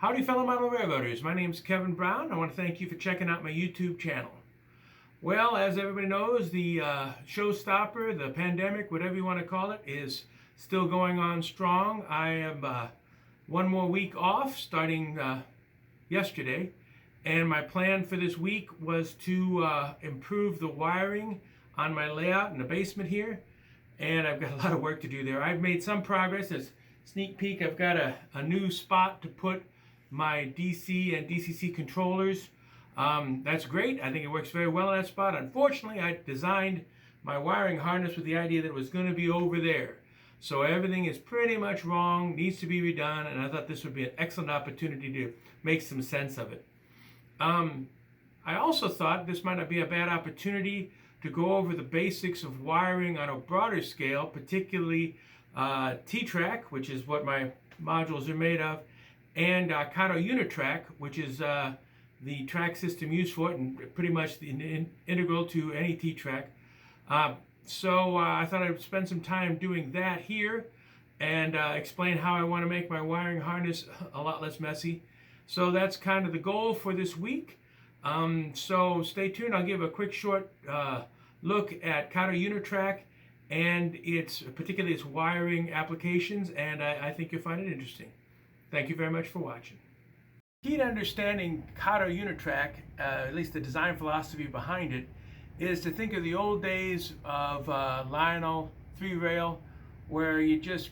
Howdy fellow model railroaders, my name is Kevin Brown. I want to thank you for checking out my YouTube channel. Well, as everybody knows, the showstopper, the pandemic, whatever you want to call it, is still going on strong. I am one more week off starting yesterday, and my plan for this week was to improve the wiring on my layout in the basement here, and I've got a lot of work to do there. I've made some progress. As sneak peek, I've got a new spot to put my DC and DCC controllers. That's great. I think it works very well in that spot. Unfortunately, I designed my wiring harness with the idea that it was going to be over there. So everything is pretty much wrong, needs to be redone, and I thought this would be an excellent opportunity to make some sense of it. I also thought this might not be a bad opportunity to go over the basics of wiring on a broader scale, particularly T-Trak, which is what my modules are made of, and Kato Unitrack, which is the track system used for it and pretty much integral to any T-Trak. So I thought I'd spend some time doing that here and explain how I want to make my wiring harness a lot less messy. So that's kind of the goal for this week. So stay tuned. I'll give a quick short look at Kato Unitrack and particularly its wiring applications, and I think you'll find it interesting. Thank you very much for watching. Key to understanding Kato Unitrack, at least the design philosophy behind it, is to think of the old days of Lionel 3-rail, where you just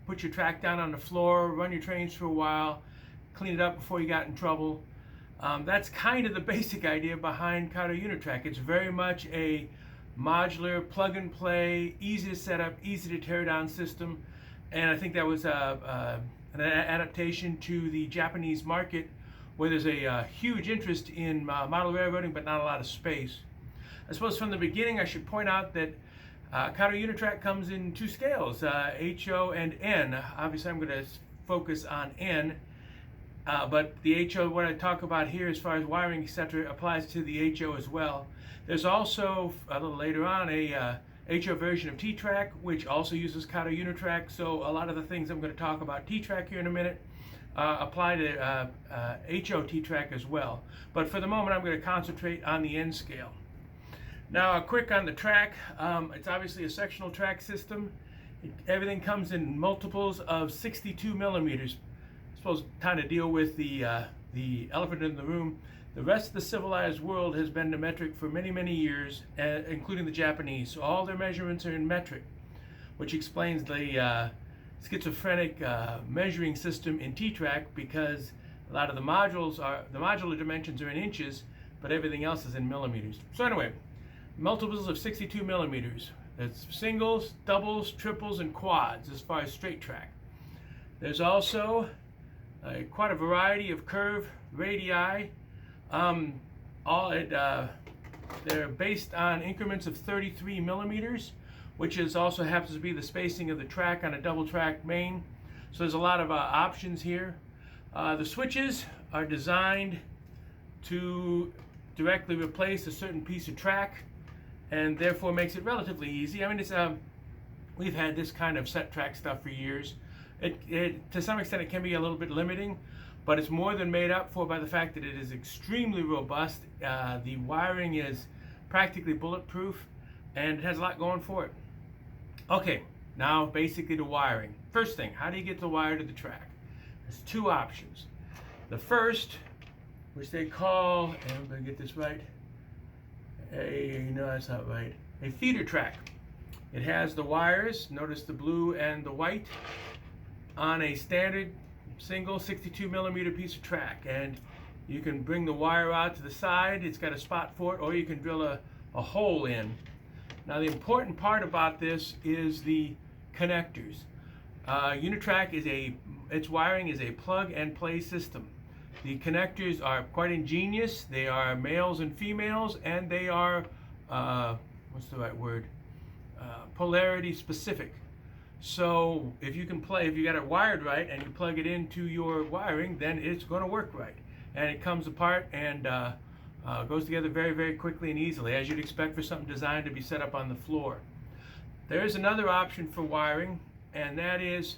put your track down on the floor, run your trains for a while, clean it up before you got in trouble. That's kind of the basic idea behind Kato Unitrack. It's very much a modular, plug-and-play, easy to set up, easy to tear down system, and I think that was an adaptation to the Japanese market, where there's a huge interest in model railroading but not a lot of space. I suppose from the beginning I should point out that Kato Unitrack comes in two scales, HO and N. Obviously I'm going to focus on N, but the HO, what I talk about here as far as wiring, etc., applies to the HO as well. There's also, a little later on, a HO version of T-Trak, which also uses Kato Unitrack. So a lot of the things I'm going to talk about T-Trak here in a minute apply to HO T-Trak as well. But for the moment, I'm going to concentrate on the N scale. Now, quick on the track. It's obviously a sectional track system. Everything comes in multiples of 62 millimeters. I suppose time to deal with the elephant in the room. The rest of the civilized world has been to metric for many, many years, including the Japanese. So all their measurements are in metric, which explains the schizophrenic measuring system in T-Trak, because a lot of the modular dimensions are in inches, but everything else is in millimeters. So anyway, multiples of 62 millimeters. That's singles, doubles, triples, and quads as far as straight track. There's also quite a variety of curve radii. They're based on increments of 33 millimeters, which also happens to be the spacing of the track on a double track main. So there's a lot of options here. The switches are designed to directly replace a certain piece of track, and therefore makes it relatively easy. I mean, we've had this kind of set track stuff for years. To some extent, it can be a little bit limiting, but it's more than made up for by the fact that it is extremely robust. The wiring is practically bulletproof, and it has a lot going for it. Okay, now basically the wiring. First thing, how do you get the wire to the track? There's two options. The first, which they call, and I'm going to get this right, no, that's not right, a feeder track. It has the wires, notice the blue and the white, on a standard single 62 millimeter piece of track, and you can bring the wire out to the side. It's got a spot for it, or you can drill a hole in. Now the important part about this is the connectors. Unitrack its wiring is a plug and play system. The connectors are quite ingenious. They are males and females, and they are what's the right word? Polarity specific. So if you got it wired right and you plug it into your wiring, then it's going to work right. And it comes apart and goes together very, very quickly and easily, as you'd expect for something designed to be set up on the floor. There is another option for wiring, and that is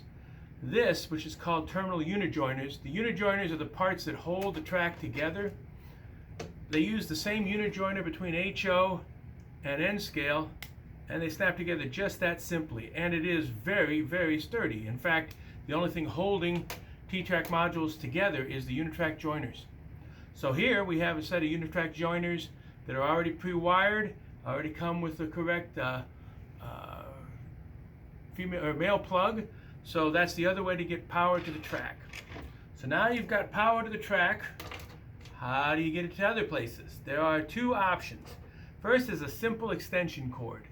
this, which is called terminal unit joiners. The unit joiners are the parts that hold the track together. They use the same unit joiner between HO and N scale, and they snap together just that simply. And it is very, very sturdy. In fact, the only thing holding T-Trak modules together is the Unitrack joiners. So here we have a set of Unitrack joiners that are already pre-wired, already come with the correct female or male plug. So that's the other way to get power to the track. So now you've got power to the track. How do you get it to other places? There are two options. First is a simple extension cord.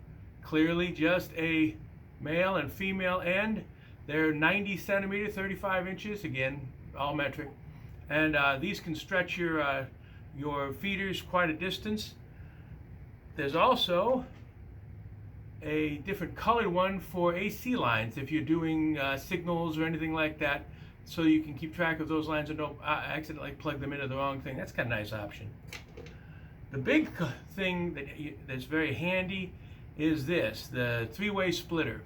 Clearly just a male and female end. They're 90 centimeters, 35 inches, again, all metric. And these can stretch your feeders quite a distance. There's also a different colored one for AC lines if you're doing signals or anything like that, so you can keep track of those lines and don't accidentally plug them into the wrong thing. That's kind of a nice option. The big thing that's very handy is this, the three-way splitter.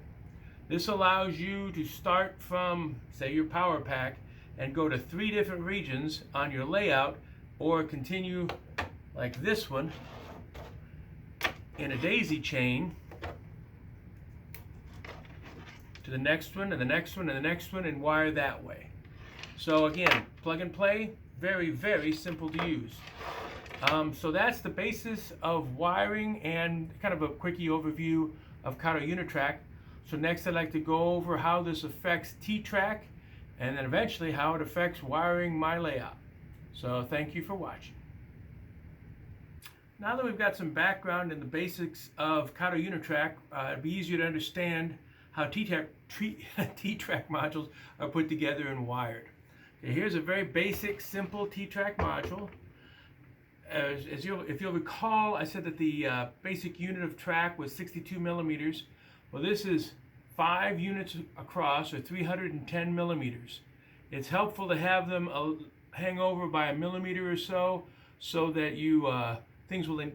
This allows you to start from, say, your power pack and go to 3 different regions on your layout, or continue like this one in a daisy chain to the next one and the next one and the next one, and wire that way. So again, plug and play, very, very simple to use. So that's the basis of wiring and kind of a quickie overview of Kato Unitrack. So next I'd like to go over how this affects T-Trak, and then eventually how it affects wiring my layout. So thank you for watching. Now that we've got some background in the basics of Kato Unitrack, it'd be easier to understand how T-Trak modules are put together and wired. Okay, here's a very basic, simple T-Trak module. If you'll recall, I said that the basic unit of track was 62 millimeters. Well, this is 5 units across, or 310 millimeters. It's helpful to have them hang over by a millimeter or so that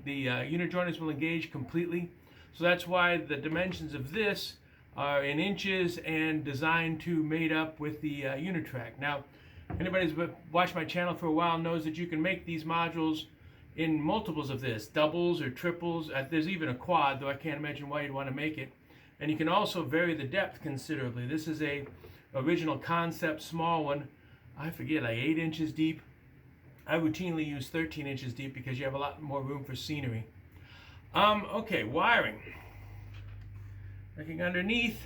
the unit joiners will engage completely. So that's why the dimensions of this are in inches and designed to mate up with the Unitrack. Now, anybody who's watched my channel for a while knows that you can make these modules in multiples of this, doubles or triples. There's even a quad, though I can't imagine why you'd want to make it. And you can also vary the depth considerably. This is a original concept small one, I forget, like 8 inches deep. I routinely use 13 inches deep because you have a lot more room for scenery. Okay, wiring. Looking underneath,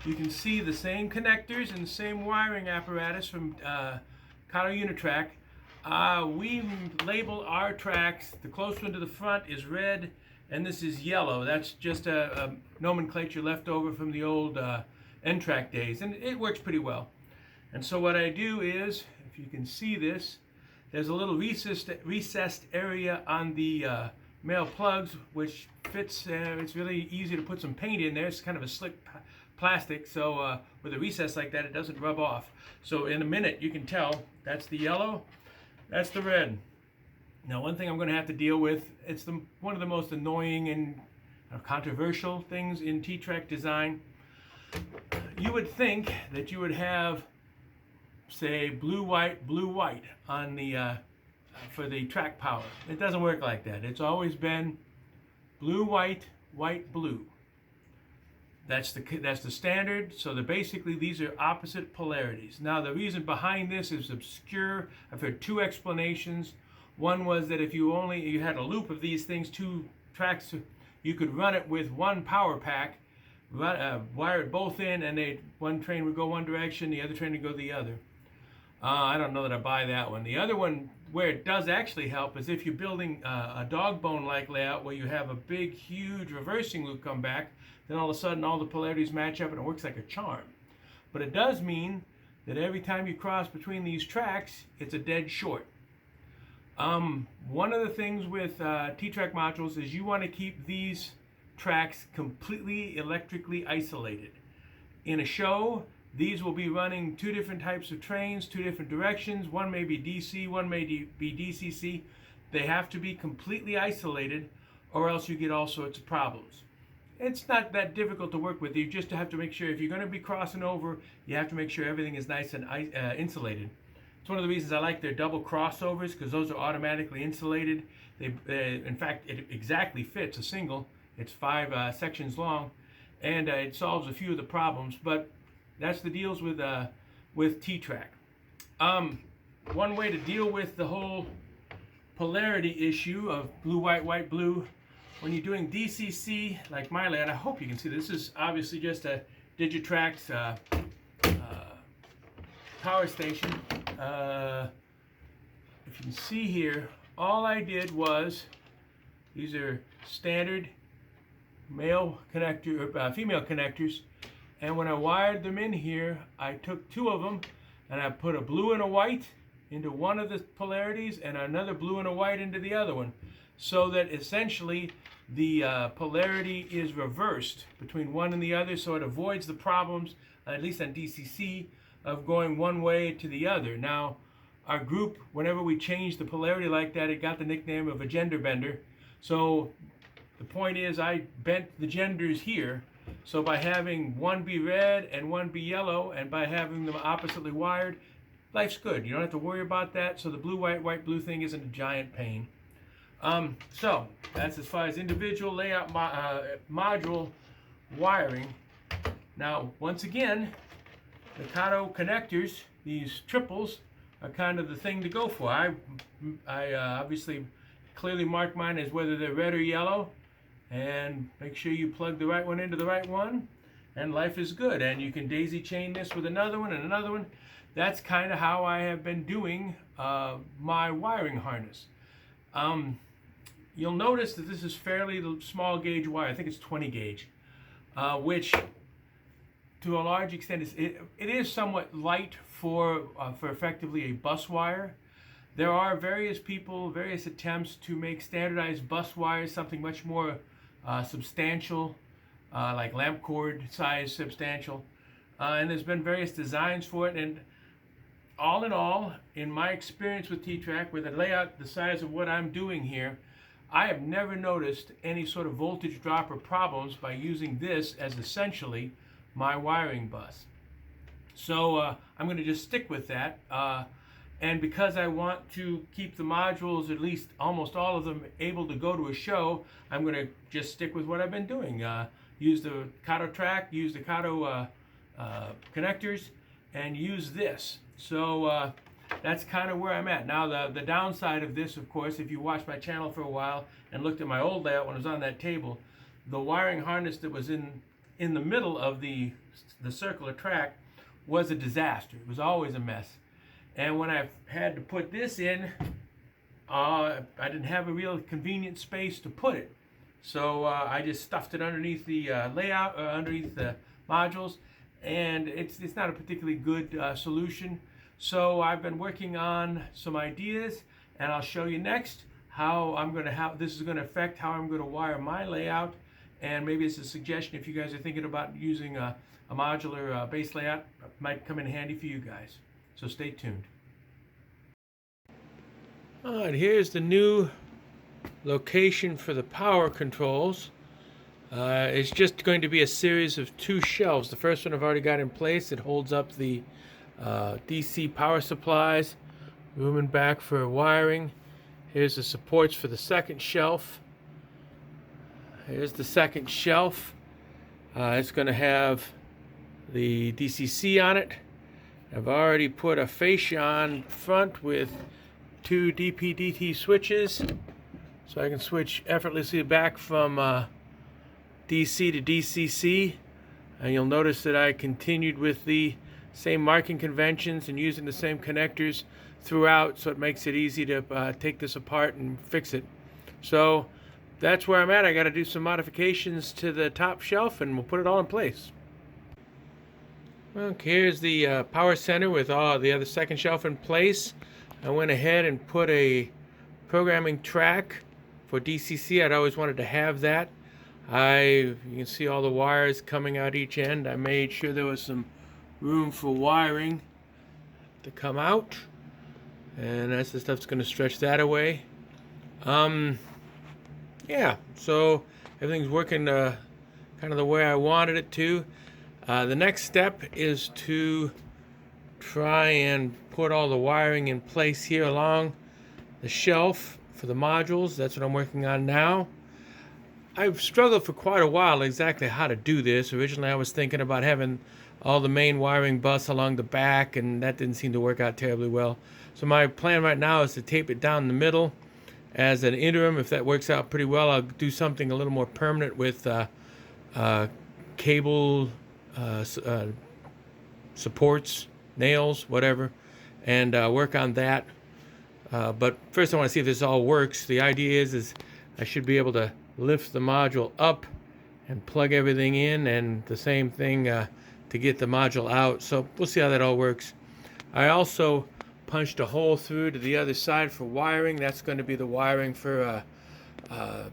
you can see the same connectors and the same wiring apparatus from Kato Unitrack. We label our tracks. The close one to the front is red, and this is yellow. That's just a nomenclature left over from the old N-Track days, and it works pretty well. And so what I do is, if you can see this, there's a little recessed area on the male plugs, which fits. It's really easy to put some paint in there. It's kind of a slick plastic, so with a recess like that, it doesn't rub off. So in a minute, you can tell that's the yellow, that's the red. Now, one thing I'm going to have to deal with, it's one of the most annoying and controversial things in T-Trak design. You would think that you would have, say, blue, white on the for the track power. It doesn't work like that. It's always been blue, white, white, blue. That's the standard. So basically these are opposite polarities. Now the reason behind this is obscure. I've heard 2 explanations. One was that if you had a loop of these things, 2 tracks, you could run it with 1 power pack, wire it both in, and one train would go one direction, the other train would go the other. I don't know that I buy that one. The other one, where it does actually help, is if you're building a dog bone-like layout where you have a big, huge reversing loop come back, then all of a sudden all the polarities match up and it works like a charm. But it does mean that every time you cross between these tracks, it's a dead short. One of the things with T-Trak modules is you want to keep these tracks completely electrically isolated. In a show, these will be running 2 different types of trains, 2 different directions. One may be DC, one may be DCC. They have to be completely isolated, or else you get all sorts of problems. it's not that difficult to work with. You just have to make sure if you're going to be crossing over, you have to make sure everything is nice and insulated. It's one of the reasons I like their double crossovers, because those are automatically insulated. In fact, it exactly fits a single. It's 5 sections long, and it solves a few of the problems. But that's the deals with T-Trak. One way to deal with the whole polarity issue of blue, white, blue, when you're doing DCC like my layout, I hope you can see this is obviously just a T-Trak's power station. If you can see here, all I did was, these are standard male connector or female connectors, and when I wired them in here, I took 2 of them and I put a blue and a white into one of the polarities and another blue and a white into the other one, so that essentially the polarity is reversed between one and the other, so it avoids the problems, at least on DCC, of going one way to the other. Now, our group, whenever we changed the polarity like that, it got the nickname of a gender bender. So the point is, I bent the genders here. So by having one be red and one be yellow, and by having them oppositely wired, life's good. You don't have to worry about that. So the blue, white, blue thing isn't a giant pain. So that's as far as individual layout module wiring. Now, once again, the Kato connectors, these triples, are kind of the thing to go for. I obviously clearly mark mine as whether they're red or yellow, and make sure you plug the right one into the right one, and life is good. And you can daisy chain this with another one and another one. That's kind of how I have been doing my wiring harness. You'll notice that this is fairly small gauge wire. I think it's 20 gauge, which to a large extent it is somewhat light for effectively a bus wire. There are various attempts to make standardized bus wires something much more substantial, like lamp cord size substantial, and there's been various designs for it. And all in all, in my experience with T-Trak, with a layout the size of what I'm doing here, I have never noticed any sort of voltage drop or problems by using this as essentially my wiring bus. So I'm going to just stick with that. And because I want to keep the modules, at least almost all of them, able to go to a show, I'm going to just stick with what I've been doing. Use the Kato track, use the Kato connectors, and use this. So that's kind of where I'm at. Now, the downside of this, of course, if you watched my channel for a while and looked at my old layout when I was on that table, the wiring harness that was in the middle of the circular track was a disaster. It was always a mess. And when I had to put this in, I didn't have a real convenient space to put it. So I just stuffed it underneath the layout, underneath the modules, and it's not a particularly good solution. So I've been working on some ideas, and I'll show you next how this is going to affect how I'm going to wire my layout. And maybe it's a suggestion if you guys are thinking about using a modular base layout. It might come in handy for you guys. So stay tuned. All right, here's the new location for the power controls. It's just going to be a series of 2 shelves. The first one I've already got in place. It holds up the DC power supplies, room and back for wiring. Here's the supports for the second shelf. Here's the second shelf. It's going to have the DCC on it. I've already put a fascia on front with 2 DP-DT switches, so I can switch effortlessly back from DC to DCC. And you'll notice that I continued with the same marking conventions and using the same connectors throughout, so it makes it easy to take this apart and fix it. So that's where I'm at. I got to do some modifications to the top shelf, and we'll put it all in place. Okay, here's the power center with all the other second shelf in place. I went ahead and put a programming track for DCC. I'd always wanted to have that. You can see all the wires coming out each end. I made sure there was some room for wiring to come out, and that's the stuff that's going to stretch that away. Yeah, so everything's working kind of the way I wanted it to. The next step is to try and put all the wiring in place here along the shelf for the modules. That's what I'm working on now. I've struggled for quite a while exactly how to do this. Originally I was thinking about having all the main wiring bus along the back, and that didn't seem to work out terribly well. So my plan right now is to tape it down the middle as an interim. If that works out pretty well, I'll do something a little more permanent with cable supports, nails, whatever, and work on that. But first I want to see if this all works. The idea is I should be able to lift the module up and plug everything in, and the same thing to get the module out. So we'll see how that all works. I also punched a hole through to the other side for wiring. That's going to be the wiring for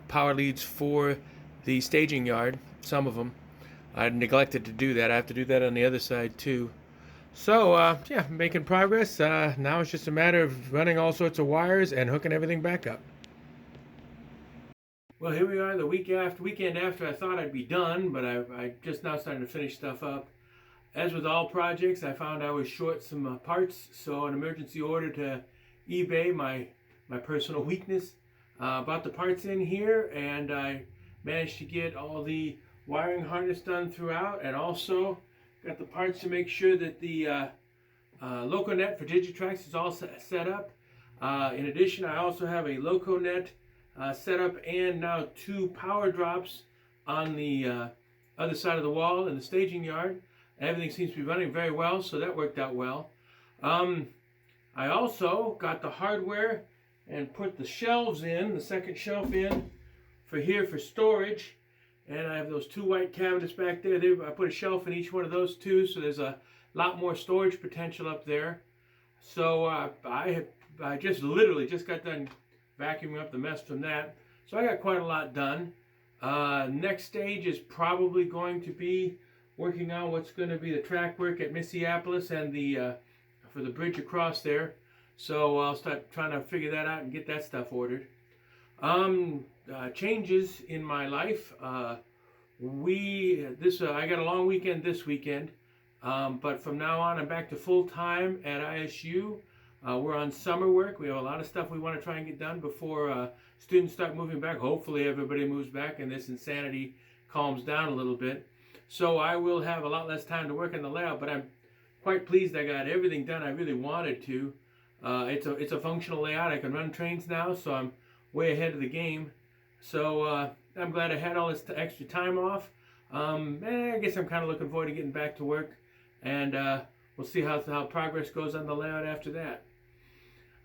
power leads for the staging yard, some of them. I neglected to do that. I have to do that on the other side too. So yeah, making progress. Now it's just a matter of running all sorts of wires and hooking everything back up. Well, here we are the weekend after I thought I'd be done, but I just now starting to finish stuff up. As with all projects, I found I was short some parts, so an emergency order to eBay, my personal weakness. Bought the parts in here, and I managed to get all the wiring harness done throughout, and also got the parts to make sure that the LocoNet for T-Trak is all set up. In addition, I also have a LocoNet set up, and now 2 power drops on the other side of the wall in the staging yard. Everything seems to be running very well, so that worked out well. I also got the hardware and put the shelves in, the second shelf in for storage. And I have those 2 white cabinets back there. I put a shelf in each one of those 2, so there's a lot more storage potential up there. So I just literally just got done vacuuming up the mess from that. So I got quite a lot done. Next stage is probably going to be working on what's going to be the track work at Minneapolis and the for the bridge across there. So I'll start trying to figure that out and get that stuff ordered. Changes in my life. I got a long weekend this weekend, but from now on I'm back to full time at ISU. We're on summer work. We have a lot of stuff we want to try and get done before students start moving back. Hopefully everybody moves back and this insanity calms down a little bit. So I will have a lot less time to work in the layout, but I'm quite pleased I got everything done I really wanted to. It's a functional layout. I can run trains now, so I'm way ahead of the game. So I'm glad I had all this extra time off. I guess I'm kind of looking forward to getting back to work, and we'll see how progress goes on the layout after that.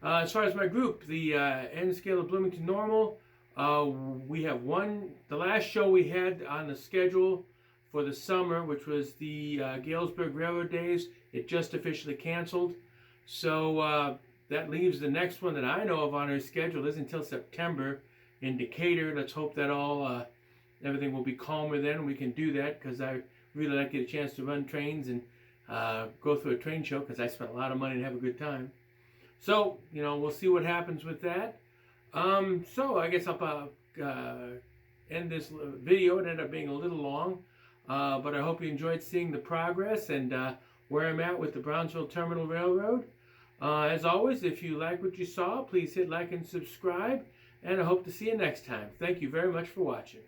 As far as my group, the N scale of Bloomington Normal, we have the last show we had on the schedule for the summer, which was the Galesburg Railroad Days. It just officially canceled. So that leaves the next one that I know of on our schedule isn't until September in Decatur. Let's hope that everything will be calmer then. We can do that, because I really like to get a chance to run trains and go through a train show, because I spent a lot of money and have a good time. So, we'll see what happens with that. So I guess I'll end this video. It ended up being a little long, but I hope you enjoyed seeing the progress and where I'm at with the Brownsville Terminal Railroad. As always, if you like what you saw, please hit like and subscribe, and I hope to see you next time. Thank you very much for watching.